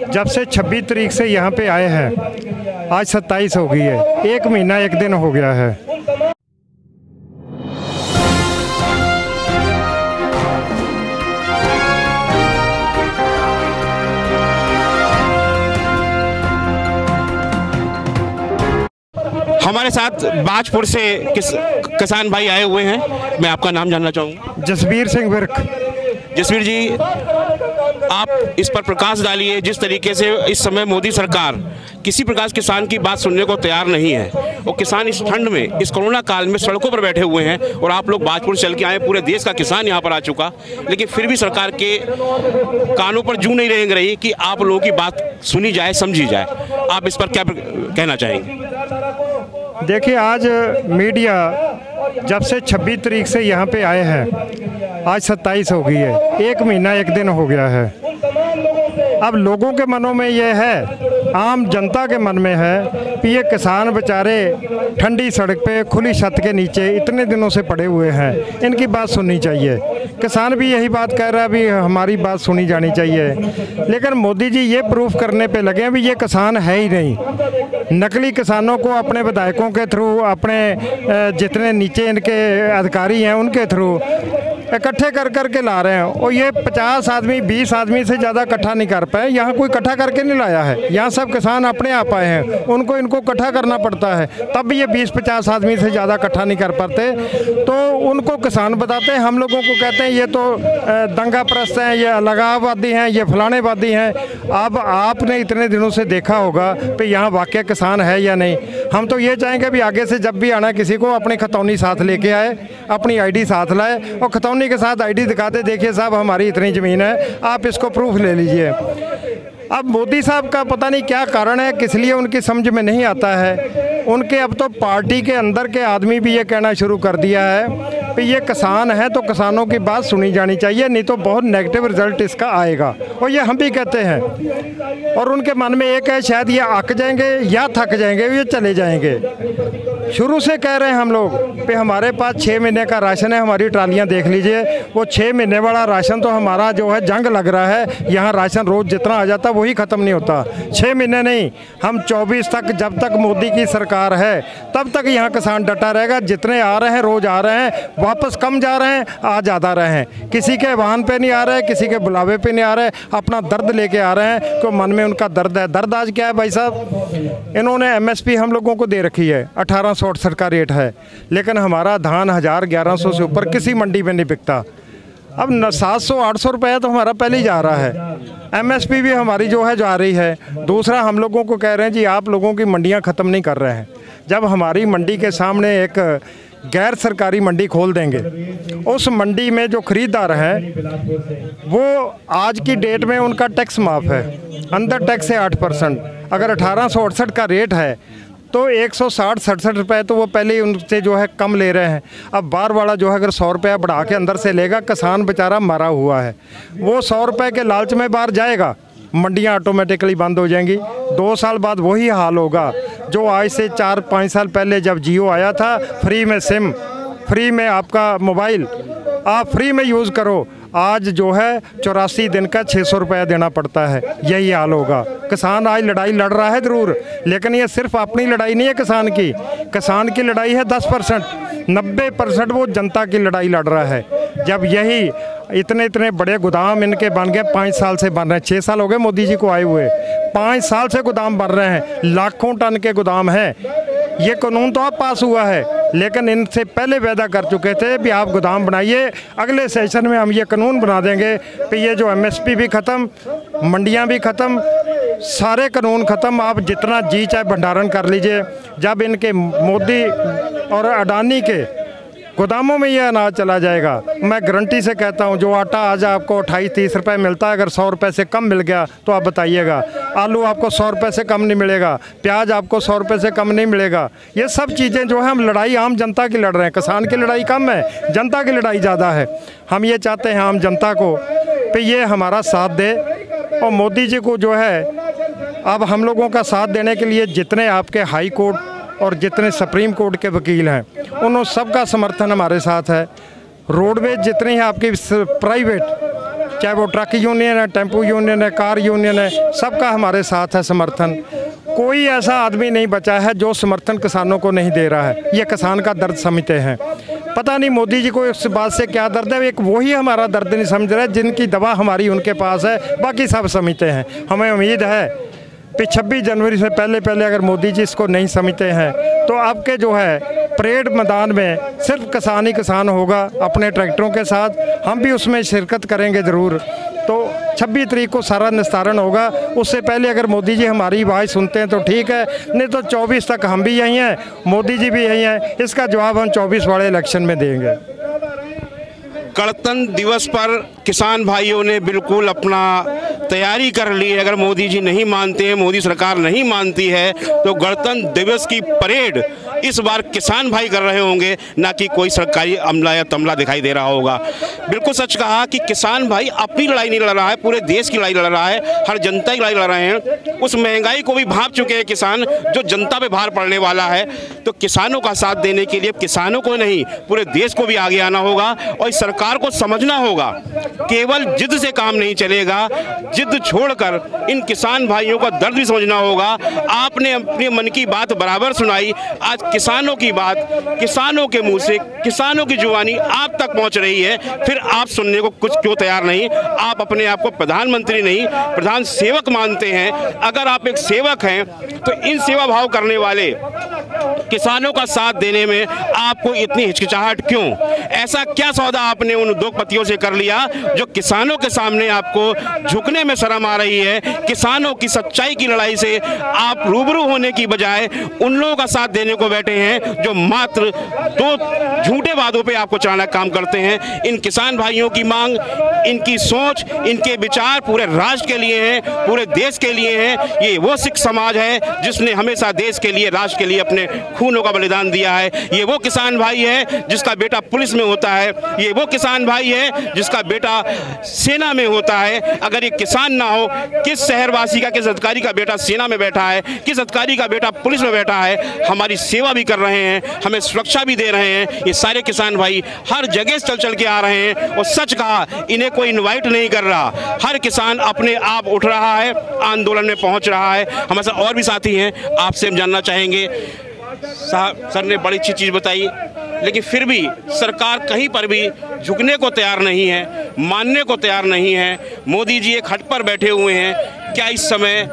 जब से 26 तारीख से यहाँ पे आए हैं, आज 27 हो गई है, 1 महीना 1 दिन हो गया है। हमारे साथ बाजपुर से किसान भाई आए हुए हैं। मैं आपका नाम जानना चाहूँगा। जसबीर सिंह विर्क। जसबीर जी, आप इस पर प्रकाश डालिए। जिस तरीके से इस समय मोदी सरकार किसी प्रकार किसान की बात सुनने को तैयार नहीं है और किसान इस ठंड में, इस कोरोना काल में सड़कों पर बैठे हुए हैं और आप लोग बाजपुर चल के आए, पूरे देश का किसान यहाँ पर आ चुका, लेकिन फिर भी सरकार के कानों पर जूं नहीं रेंग रही कि आप लोगों की बात सुनी जाए, समझी जाए। आप इस पर क्या कहना चाहेंगे? देखिए, आज मीडिया जब से 26 तारीख से यहाँ पे आए हैं, आज 27 हो गई है, 1 महीना 1 दिन हो गया है। अब लोगों के मनों में ये है, आम जनता के मन में है कि ये किसान बेचारे ठंडी सड़क पे खुली छत के नीचे इतने दिनों से पड़े हुए हैं, इनकी बात सुननी चाहिए। किसान भी यही बात कह रहा है, भी हमारी बात सुनी जानी चाहिए। लेकिन मोदी जी ये प्रूफ करने पे लगे हैं भी ये किसान है ही नहीं। नकली किसानों को अपने विधायकों के थ्रू, अपने जितने नीचे इनके अधिकारी हैं उनके थ्रू इकट्ठे कर करके ला रहे हैं। और ये 50 आदमी 20 आदमी से ज़्यादा इकट्ठा नहीं कर पाए। यहाँ कोई इकट्ठा करके नहीं लाया है, यहाँ सब किसान अपने आप आए हैं, उनको इनको इकट्ठा करना पड़ता है, तब भी ये 20-50 आदमी से ज़्यादा इकट्ठा नहीं कर पाते। तो उनको किसान बताते हैं, हम लोगों को कहते हैं ये तो दंगा प्रस्त हैं, ये अलगाववादी हैं, ये फलानेवादी हैं। अब आपने इतने दिनों से देखा होगा कि यहाँ वाकई किसान है या नहीं। हम तो ये चाहेंगे भी आगे से जब भी आना किसी को अपनी खतौनी साथ लेके आए, अपनी आईडी साथ लाए और खतौनी के साथ आईडी दिखाते, देखिए साहब हमारी इतनी ज़मीन है, आप इसको प्रूफ ले लीजिए। अब मोदी साहब का पता नहीं क्या कारण है, किस लिए उनकी समझ में नहीं आता है। उनके अब तो पार्टी के अंदर के आदमी भी ये कहना शुरू कर दिया है कि ये किसान है तो किसानों की बात सुनी जानी चाहिए, नहीं तो बहुत नेगेटिव रिजल्ट इसका आएगा। और ये हम भी कहते हैं। और उनके मन में एक है, शायद ये अक जाएंगे या थक जाएंगे, ये चले जाएंगे। शुरू से कह रहे हैं हम लोग कि हमारे पास 6 महीने का राशन है, हमारी ट्रालियाँ देख लीजिए। वो 6 महीने वाला राशन तो हमारा जो है जंग लग रहा है। यहाँ राशन रोज़ जितना आ जाता वही ख़त्म नहीं होता। 6 महीने नहीं, हम 24 तक, जब तक मोदी की सरकार है तब तक यहाँ किसान डटा रहेगा। जितने आ रहे हैं रोज़ आ रहे हैं, वापस कम जा रहे हैं, आ ज़्यादा रहे हैं। किसी के वाहन पे नहीं आ रहे, किसी के बुलावे पे नहीं आ रहे, अपना दर्द लेके आ रहे हैं। तो मन में उनका दर्द है। दर्द आज क्या है भाई साहब? इन्होंने MSP हम लोगों को दे रखी है, 1868 का रेट है, लेकिन हमारा धान 1000-1100 से ऊपर किसी मंडी में नहीं बिकता। अब 700-800 रुपये तो हमारा पहले ही जा रहा है। MSP भी हमारी जो है जा रही है। दूसरा, हम लोगों को कह रहे हैं जी आप लोगों की मंडियां ख़त्म नहीं कर रहे हैं। जब हमारी मंडी के सामने एक गैर सरकारी मंडी खोल देंगे, उस मंडी में जो खरीदार हैं वो आज की डेट में उनका टैक्स माफ़ है, अंदर टैक्स है 8%। अगर 1868 का रेट है तो 160-67 रुपये तो वो पहले ही उनसे जो है कम ले रहे हैं। अब बाहर वाला जो है अगर 100 रुपया बढ़ा के अंदर से लेगा, किसान बेचारा मरा हुआ है, वो 100 रुपये के लालच में बाहर जाएगा, मंडियां ऑटोमेटिकली बंद हो जाएंगी। 2 साल बाद वही हाल होगा जो आज से 4-5 साल पहले जब जियो आया था, फ्री में सिम, फ्री में आपका मोबाइल, आप फ्री में यूज़ करो। आज जो है 84 दिन का 600 रुपया देना पड़ता है। यही हाल होगा। किसान आज लड़ाई लड़ रहा है ज़रूर, लेकिन ये सिर्फ अपनी लड़ाई नहीं है किसान की। किसान की लड़ाई है 10%, 90% वो जनता की लड़ाई लड़ रहा है। जब यही इतने बड़े गोदाम इनके बन गए, 5 साल से बन रहे हैं, 6 साल हो गए मोदी जी को आए हुए, 5 साल से गोदाम बन रहे हैं, लाखों टन के गोदाम हैं। ये कानून तो अब पास हुआ है, लेकिन इनसे पहले वादा कर चुके थे कि आप गोदाम बनाइए, अगले सेशन में हम ये कानून बना देंगे कि ये जो MSP भी ख़त्म, मंडियां भी ख़त्म, सारे कानून ख़त्म, आप जितना जी चाहे भंडारण कर लीजिए। जब इनके मोदी और अडानी के गोदामों में ये अनाज चला जाएगा, मैं गारंटी से कहता हूँ, जो आटा आज आपको 28-30 रुपये मिलता है, अगर 100 रुपये से कम मिल गया तो आप बताइएगा। आलू आपको 100 रुपये से कम नहीं मिलेगा, प्याज आपको 100 रुपये से कम नहीं मिलेगा। ये सब चीज़ें जो है, हम लड़ाई आम जनता की लड़ रहे हैं। किसान की लड़ाई कम है, जनता की लड़ाई ज़्यादा है। हम ये चाहते हैं आम जनता को कि ये हमारा साथ दे, और मोदी जी को जो है अब हम लोगों का साथ देने के लिए जितने आपके हाई कोर्ट और जितने सुप्रीम कोर्ट के वकील हैं, उन सबका समर्थन हमारे साथ है। रोडवेज जितनी है आपकी प्राइवेट, चाहे वो ट्रक यूनियन है, टेम्पो यूनियन है, कार यूनियन है, सबका हमारे साथ है समर्थन। कोई ऐसा आदमी नहीं बचा है जो समर्थन किसानों को नहीं दे रहा है। ये किसान का दर्द समझते हैं। पता नहीं मोदी जी को इस बात से क्या दर्द है, एक वही हमारा दर्द नहीं समझ रहे जिनकी दवा हमारी उनके पास है, बाकी सब समझते हैं। हमें उम्मीद है कि 26 जनवरी से पहले अगर मोदी जी इसको नहीं समझते हैं तो अब के जो है परेड मैदान में सिर्फ किसान ही किसान होगा अपने ट्रैक्टरों के साथ। हम भी उसमें शिरकत करेंगे ज़रूर। तो 26 तारीख को सारा निस्तारण होगा। उससे पहले अगर मोदी जी हमारी आवाज़ सुनते हैं तो ठीक है, नहीं तो 24 तक हम भी यहीं हैं, मोदी जी भी यहीं हैं। इसका जवाब हम 24 वाले इलेक्शन में देंगे। गणतंत्र दिवस पर किसान भाइयों ने बिल्कुल अपना तैयारी कर ली है। अगर मोदी जी नहीं मानते हैं, मोदी सरकार नहीं मानती है, तो गणतंत्र दिवस की परेड इस बार किसान भाई कर रहे होंगे, ना कि कोई सरकारी अमला या तमला दिखाई दे रहा होगा। बिल्कुल सच कहा कि किसान भाई अपनी लड़ाई नहीं लड़ रहा है, पूरे देश की लड़ाई लड़ रहा है, हर जनता की लड़ाई लड़ रहे हैं। उस महंगाई को भी भांप चुके हैं किसान, जो जनता पे भार पड़ने वाला है। तो किसानों का साथ देने के लिए किसानों को नहीं, पूरे देश को भी आगे आना होगा और इस सरकार को समझना होगा केवल जिद से काम नहीं चलेगा। जिद छोड़कर इन किसान भाइयों का दर्द भी समझना होगा। आपने अपने मन की बात बराबर सुनाई। आज किसानों की बात किसानों के मुंह से, किसानों की जुबानी आप तक पहुंच रही है, फिर आप सुनने को कुछ क्यों तैयार नहीं? आप अपने आप को प्रधानमंत्री नहीं, प्रधान सेवक मानते हैं। अगर आप एक सेवक हैं तो इन सेवा भाव करने वाले किसानों का साथ देने में आपको इतनी हिचकिचाहट क्यों? ऐसा क्या सौदा आपने उन उद्योगपतियों से कर लिया जो किसानों के सामने आपको झुकने में शर्म आ रही है? किसानों की सच्चाई की लड़ाई से आप रूबरू होने की बजाय उन लोगों का साथ देने को बैठे हैं जो मात्र दो झूठे वादों पे आपको चलाना काम करते हैं। इन किसान भाइयों की मांग, इनकी सोच, इनके विचार पूरे राष्ट्र के लिए हैं, पूरे देश के लिए हैं। ये वो सिख समाज है जिसने हमेशा देश के लिए, राष्ट्र के लिए अपने खूनों का बलिदान दिया है। ये वो किसान भाई है जिसका बेटा पुलिस में होता है। ये वो किसान भाई है जिसका बेटा सेना में होता है। अगर ये किसान ना हो, किस शहरवासी का, किस अधिकारी का बेटा सेना में बैठा है, किस अधिकारी का बेटा पुलिस में बैठा है, हमारी सेवा भी कर रहे हैं, हमें सुरक्षा भी दे रहे हैं। ये सारे किसान भाई हर जगह से चल के आ रहे हैं और सच कहा, इन्हें कोई इनवाइट नहीं कर रहा। हर किसान अपने आप उठ रहा है, आंदोलन में पहुंच रहा है। हमारे साथ और भी साथी हैं, आपसे हम जानना चाहेंगे। साहब, सर ने बड़ी अच्छी चीज़ बताई, लेकिन फिर भी सरकार कहीं पर भी झुकने को तैयार नहीं है, मानने को तैयार नहीं है। मोदी जी एक हट पर बैठे हुए हैं। क्या इस समय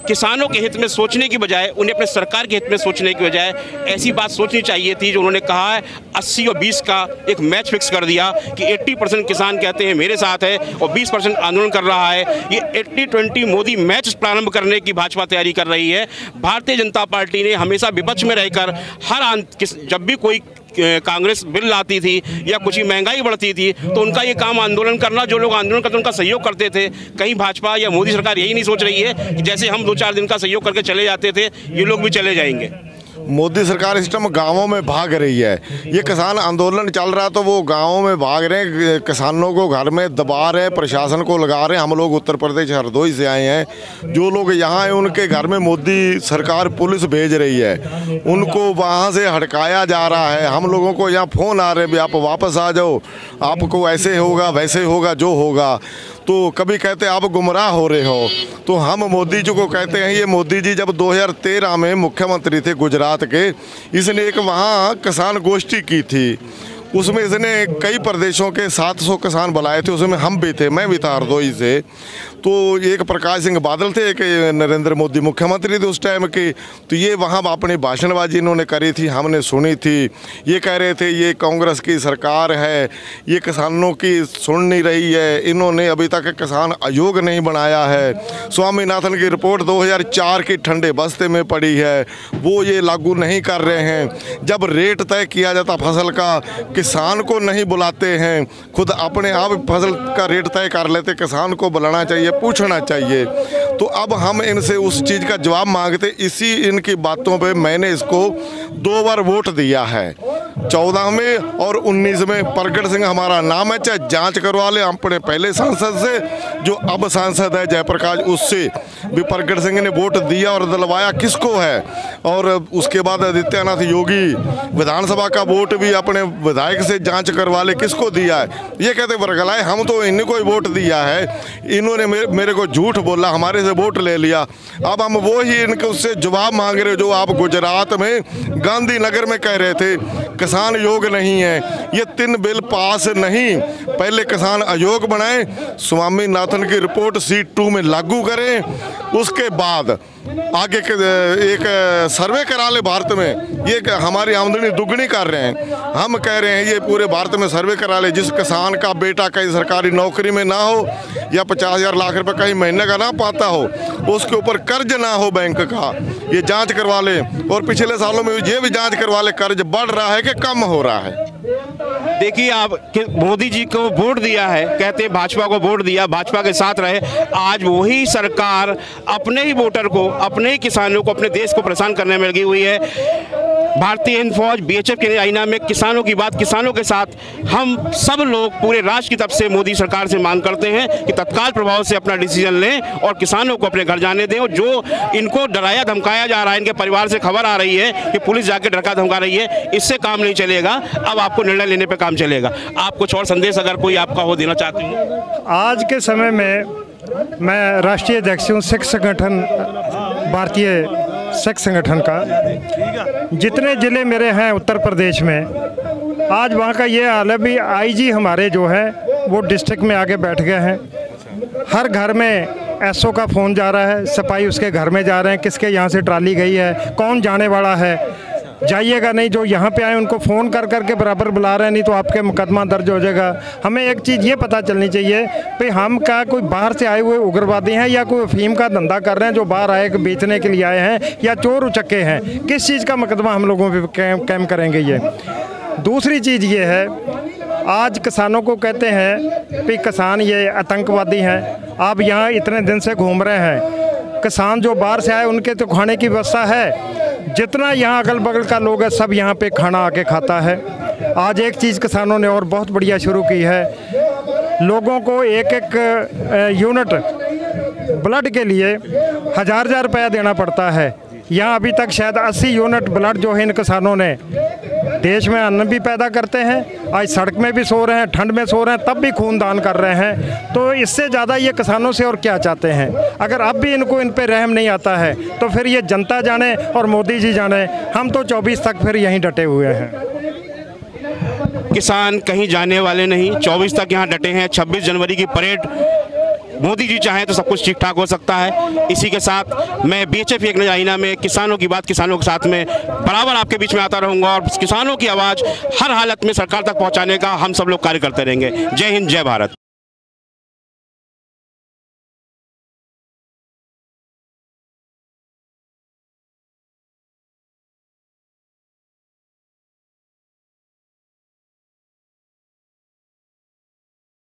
किसानों के हित में सोचने की बजाय, उन्हें अपने सरकार के हित में सोचने की बजाय ऐसी बात सोचनी चाहिए थी जो उन्होंने कहा है 80 और 20 का एक मैच फिक्स कर दिया कि 80% किसान कहते हैं मेरे साथ है और 20% आंदोलन कर रहा है। ये 80-20 मोदी मैच प्रारंभ करने की भाजपा तैयारी कर रही है। भारतीय जनता पार्टी ने हमेशा विपक्ष में रहकर जब भी कोई कांग्रेस बिल लाती थी या कुछ ही महंगाई बढ़ती थी तो उनका ये काम आंदोलन करना, जो लोग आंदोलन करते उनका सहयोग करते थे। कहीं भाजपा या मोदी सरकार यही नहीं सोच रही है कि जैसे हम 2-4 दिन का सहयोग करके चले जाते थे, ये लोग भी चले जाएंगे? मोदी सरकार इस टाइम गाँवों में भाग रही है। ये किसान आंदोलन चल रहा तो वो गाँवों में भाग रहे हैं, किसानों को घर में दबा रहे हैं, प्रशासन को लगा रहे हैं। हम लोग उत्तर प्रदेश हरदोई से आए हैं, जो लोग यहाँ हैं उनके घर में मोदी सरकार पुलिस भेज रही है, उनको वहाँ से हटकाया जा रहा है। हम लोगों को यहाँ फ़ोन आ रहे हैं, आप वापस आ जाओ, आपको ऐसे होगा वैसे होगा जो होगा। तो कभी कहते आप गुमराह हो रहे हो। तो हम मोदी जी को कहते हैं, ये मोदी जी जब 2013 में मुख्यमंत्री थे गुजरात के, इसने एक वहाँ किसान गोष्ठी की थी। उसमें इसने कई प्रदेशों के 700 किसान बुलाए थे, उसमें हम भी थे, मैं भी था हरदोई से। तो एक प्रकाश सिंह बादल थे, एक नरेंद्र मोदी मुख्यमंत्री थे उस टाइम के। तो ये वहाँ अपनी भाषणबाजी इन्होंने करी थी, हमने सुनी थी। ये कह रहे थे ये कांग्रेस की सरकार है, ये किसानों की सुन नहीं रही है, इन्होंने अभी तक किसान आयोग नहीं बनाया है। स्वामीनाथन की रिपोर्ट 2004 की ठंडे बस्ते में पड़ी है, वो ये लागू नहीं कर रहे हैं। जब रेट तय किया जाता फसल का, किसान को नहीं बुलाते हैं, खुद अपने आप फसल का रेट तय कर लेते। किसान को बुलाना चाहिए, पूछना चाहिए। तो अब हम इनसे उस चीज़ का जवाब मांगते। इसी इनकी बातों पे मैंने इसको 2 बार वोट दिया है। 14 में और 19 में प्रगट सिंह हमारा नाम है, चाहे जांच करवा ले अपने पहले सांसद से, जो अब सांसद है जयप्रकाश, उससे भी प्रगट सिंह ने वोट दिया और दिलवाया किसको है। और उसके बाद आदित्यनाथ योगी विधानसभा का वोट भी अपने विधायक से जांच करवा ले किसको दिया है। ये कहते वर्गलाए हम तो इन्हीं को ही वोट दिया है, इन्होंने मेरे को झूठ बोला, हमारे से वोट ले लिया। अब हम वो ही इनके उससे जवाब मांग रहे जो आप गुजरात में गांधीनगर में कह रहे थे किसान योग नहीं है। ये 3 बिल पास नहीं, पहले किसान आयोग बनाए, स्वामीनाथन की रिपोर्ट C2 में लागू करें, उसके बाद आगे एक सर्वे करा ले भारत में। ये हमारी आमदनी दुगनी कर रहे हैं, हम कह रहे हैं ये पूरे भारत में सर्वे करा ले, जिस किसान का बेटा कहीं सरकारी नौकरी में ना हो या 50,000 लाख रुपए कहीं महीने का ना पाता हो, उसके ऊपर कर्ज ना हो बैंक का, ये जांच करवा ले। और पिछले सालों में ये भी जांच करवा ले कर्ज बढ़ रहा है कि कम हो रहा है। देखिए आप मोदी जी को वोट दिया है, कहते हैं भाजपा को वोट दिया, भाजपा के साथ रहे, आज वही सरकार अपने ही वोटर को, अपने ही किसानों को, अपने देश को परेशान करने में लगी हुई है। भारतीय हिंद फौज BHF के आईना में किसानों की बात, किसानों के साथ हम सब लोग पूरे राष्ट्र की तरफ से मोदी सरकार से मांग करते हैं कि तत्काल प्रभाव से अपना डिसीजन लें और किसानों को अपने घर जाने दें। और जो इनको डराया धमकाया जा रहा है, इनके परिवार से खबर आ रही है कि पुलिस जाके डरा धमका रही है, इससे काम नहीं चलेगा। अब आपको निर्णय लेने पे काम चलेगा। आप कुछ और संदेश अगर कोई आपका हो देना चाहते हैं? आज के समय में मैं राष्ट्रीय अध्यक्ष हूँ सिख संगठन, भारतीय सिख संगठन का। जितने ज़िले मेरे हैं उत्तर प्रदेश में, आज वहाँ का ये हाल है भी IG हमारे जो है वो डिस्ट्रिक्ट में आके बैठ गए हैं। हर घर में SO का फ़ोन जा रहा है, सिपाही उसके घर में जा रहे हैं, किसके यहाँ से ट्राली गई है, कौन जाने वाला है, जाइएगा नहीं। जो यहाँ पे आए उनको फ़ोन कर कर के बराबर बुला रहे हैं, नहीं तो आपके मुकदमा दर्ज हो जाएगा। हमें एक चीज़ ये पता चलनी चाहिए कि हम क्या कोई बाहर से आए हुए उग्रवादी हैं या कोई अफीम का धंधा कर रहे हैं जो बाहर आए बेचने के लिए आए हैं, या चोर उचक्के हैं, किस चीज़ का मुकदमा हम लोगों पे कैम करेंगे। ये दूसरी चीज़ ये है, आज किसानों को कहते हैं कि किसान ये आतंकवादी हैं। आप यहाँ इतने दिन से घूम रहे हैं, किसान जो बाहर से आए उनके तो खाने की व्यवस्था है, जितना यहाँ अगल बगल का लोग है सब यहाँ पे खाना आके खाता है। आज एक चीज़ किसानों ने और बहुत बढ़िया शुरू की है, लोगों को एक यूनिट ब्लड के लिए 1000 रुपया देना पड़ता है। यहाँ अभी तक शायद 80 यूनिट ब्लड जो है इन किसानों ने, देश में अन्न भी पैदा करते हैं, आज सड़क में भी सो रहे हैं, ठंड में सो रहे हैं, तब भी खून दान कर रहे हैं। तो इससे ज़्यादा ये किसानों से और क्या चाहते हैं। अगर अब भी इनको इन पे रहम नहीं आता है तो फिर ये जनता जाने और मोदी जी जाने, हम तो 24 तक फिर यहीं डटे हुए हैं। किसान कहीं जाने वाले नहीं, 24 तक यहाँ डटे हैं। 26 जनवरी की परेड मोदी जी चाहें तो सब कुछ ठीक ठाक हो सकता है। इसी के साथ मैं BHF एक नया आईना में किसानों की बात, किसानों के साथ में बराबर आपके बीच में आता रहूंगा और किसानों की आवाज़ हर हालत में सरकार तक पहुंचाने का हम सब लोग कार्य करते रहेंगे। जय हिंद, जय भारत।